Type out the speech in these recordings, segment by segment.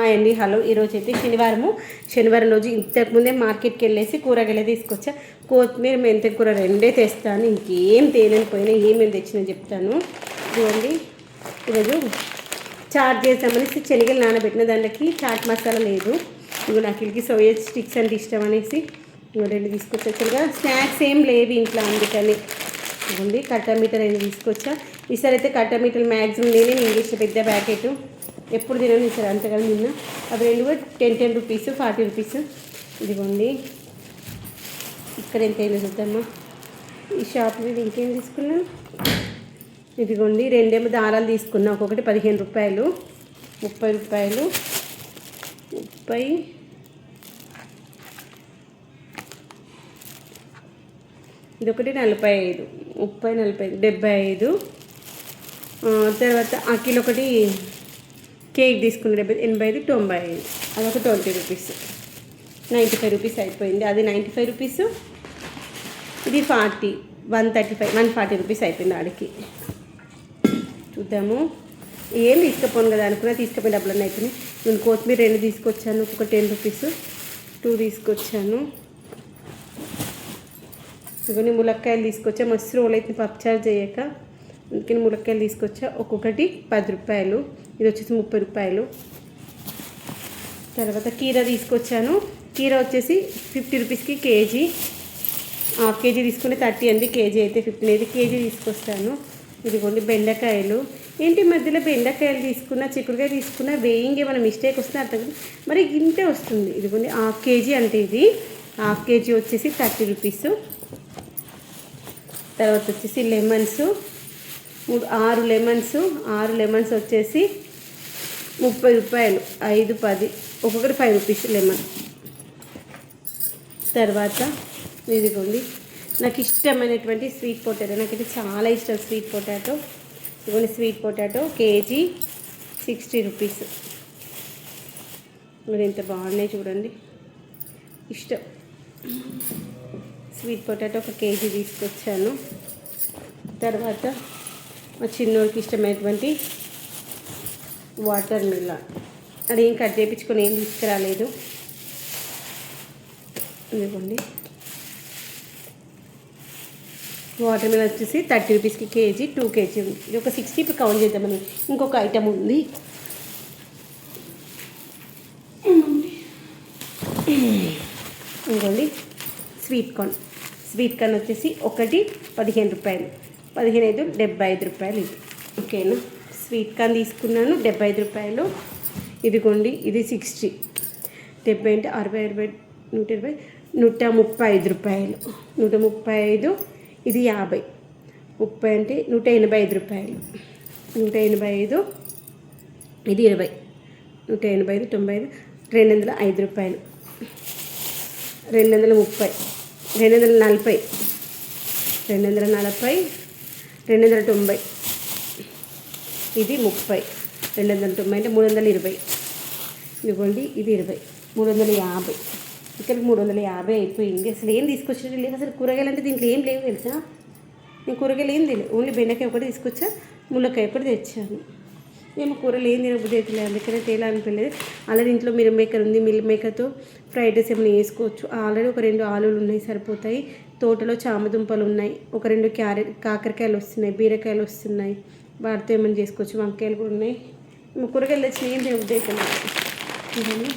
Hi అండి, hello. ఈరోజు అయితే శనివారం రోజు ఇంతకుముందే మార్కెట్కి వెళ్ళేసి కూరగాయలు తీసుకొచ్చా. కొత్తిమీర మెంతి కూర రెండే తెస్తాను, ఇంకేం తేలేకపోయినా ఏమేమి తెచ్చినా చెప్తాను. చూడండి, ఈరోజు చాట్ చేద్దామనేసి శనగలు నానబెట్టిన, దాంట్లోకి చాట్ మసాలా లేదు. ఇంకో నాకు సోయా స్టిక్స్ అంటే ఇష్టం అనేసి రెండు తీసుకొచ్చా. స్నాక్స్ ఏం లేవు ఇంట్లో, అందుకని ఉంది కట్టా మీటర్ రెండు తీసుకొచ్చా. ఈసారి అయితే కట్టా మీటర్లు మ్యాక్సిమం నేనే ఇంగ్లీష్ పెద్ద ప్యాకెట్ ఎప్పుడు తినని సరే అంతగా నిన్న అవి రెండు కూడా 10 రూపీస్ 40 రూపీస్. ఇదిగోండి, ఇక్కడ ఎంత అయిందో చూద్దామా. ఈ షాప్ మీద ఇంకేం తీసుకున్నాను. ఇదిగోండి, రెండేమో దారాలు తీసుకున్నా. ఒక్కొక్కటి 15 రూపాయలు, 30 రూపాయలు, 30, ఇదొకటి 45, 30, 45, 75. తర్వాత ఆ కిలో ఒకటి కేక్ తీసుకున్న 85, 95, అదొక 20 రూపీస్, 95 రూపీస్ అయిపోయింది. అది 95 రూపీస్, ఇది 40, 135, 140 రూపీస్ అయిపోయింది ఆడికి. చూద్దాము, ఏం తీసుకుపోను కదా అనుకున్నా, తీసుకుపోయి డబ్బులన్నీ అయిపోయినాయి. నేను కొత్తిమీర 2 తీసుకొచ్చాను, ఒక 10 రూపీస్, 2 తీసుకొచ్చాను. ఇవన్నీ ములక్కాయలు తీసుకొచ్చా. మస్తు రోల్ అయితే పప్పుచారు చేయక, అందుకని ములక్కాయలు తీసుకొచ్చా. ఒక్కొక్కటి 10 రూపాయలు, ఇది వచ్చేసి 30 రూపాయలు. తర్వాత కీర తీసుకొచ్చాను. కీర వచ్చేసి 50 రూపీస్కి కేజీ. హాఫ్ కేజీ తీసుకుంటే 30 అండి, కేజీ అయితే 15. అయితే కేజీ తీసుకొస్తాను. ఇదిగోండి బెండకాయలు. ఏంటి మధ్యలో బెండకాయలు తీసుకున్నా, చిక్కుడుకాయ తీసుకున్నా, వేయింగ్ ఏమైనా మిస్టేక్ వస్తే అర్థం మరి ఇంతే వస్తుంది. ఇదిగోండి హాఫ్ కేజీ, అంటే ఇది హాఫ్ కేజీ వచ్చేసి 30 రూపీస్. తర్వాత వచ్చేసి లెమన్స్, 6 లెమన్స్ వచ్చేసి 30 రూపాయలు, 5, 10, ఒక్కొక్కటి 5 రూపీస్ లెమన్. తర్వాత ఇదిగోండి, నాకు ఇష్టమైనటువంటి స్వీట్ పొటాటో, నాకైతే చాలా ఇష్టం స్వీట్ పొటాటో. ఇదిగోండి స్వీట్ పొటాటో కేజీ 60 రూపీస్. మరి ఎంత బాగున్నాయి చూడండి, ఇష్టం. స్వీట్ పొటాటో ఒక కేజీ తీసుకొచ్చాను. తర్వాత మా చిన్నోడికి ఇష్టమైనటువంటి వాటర్ మిలన్, అది ఏం కట్ చేయించుకొని ఏం తీసుకురాలేదు. ఇదిగోండి వాటర్ మిలన్ వచ్చేసి 30 రూపీస్కి కేజీ, 2 కేజీ ఉంది. ఇది ఒక 60. ఇప్పుడు కౌంట్ చేద్దామని ఇంకొక ఐటమ్ ఉంది. ఇంకోండి స్వీట్ కార్న్ వచ్చేసి ఒకటి 15 రూపాయలు, 15, 5, 75 రూపాయలు. ఇది ఓకేనా. స్వీట్ కార్న్ తీసుకున్నాను 75 రూపాయలు. ఇదిగోండి ఇది 60, 70 అంటే 60, 20, 120, 135 రూపాయలు, 135. ఇది 50, 30 అంటే 185 రూపాయలు, 185. ఇది 20, 185, 95, 205 రూపాయలు, 230, 240, 240, 290. ఇది 30, 290 అంటే 320. ఇదిగోండి ఇది 20, 350. ఇక్కడ 350 అయిపోయింది. అసలు ఏం తీసుకొచ్చినట్టు లేదు. అసలు కూరగాయలు అంటే దీంట్లో ఏం లేవు తెలుసా. నేను కూరగాయలు ఏం తెలియదు, ఓన్లీ బెండకాయ ఒకటి తీసుకొచ్చా, ములక్కాయ ఒకటి తెచ్చాను. ఏమో కూరలు ఏం తినబుద్ధి అవుతుంది, అందుకనే తేలాలనిపించలేదు. ఆల్రెడీ ఇంట్లో మిల్ మేకర్ ఉంది, మిల్ మేకర్తో ఫ్రైడ్ రైస్ ఏమైనా వేసుకోవచ్చు. ఆల్రెడీ ఒక 2 ఆలులు ఉన్నాయి, సరిపోతాయి. తోటలో చామదుంపలు ఉన్నాయి, ఒక 2 కాకరకాయలు వస్తున్నాయి, బీరకాయలు వస్తున్నాయి, వాటితో ఏమైనా చేసుకోవచ్చు. వంకాయలు కూడా ఉన్నాయి. కూరగాయలు తెచ్చిన ఏం తినబుద్ధి అవుతుంది.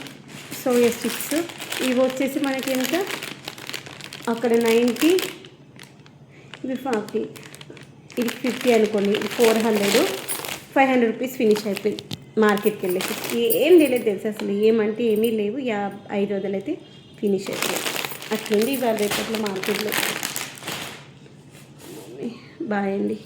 సోయా స్టిక్స్ ఇవి వచ్చేసి మనకి ఎంత, అక్కడ 90, ఇవి 40, ఇది 50 అనుకోండి. ఇది 400, 500 రూపీస్ ఫినిష్ అయిపోయింది మార్కెట్కి వెళ్ళేసి. ఏం తెలియదు తెలుసు, అసలు ఏమంటే ఏమీ లేవు. 500 అయితే ఫినిష్ అయిపోయింది. అట్లుంది ఇవాళ రేపట్లో మార్కెట్లో. బాయ్ అండి.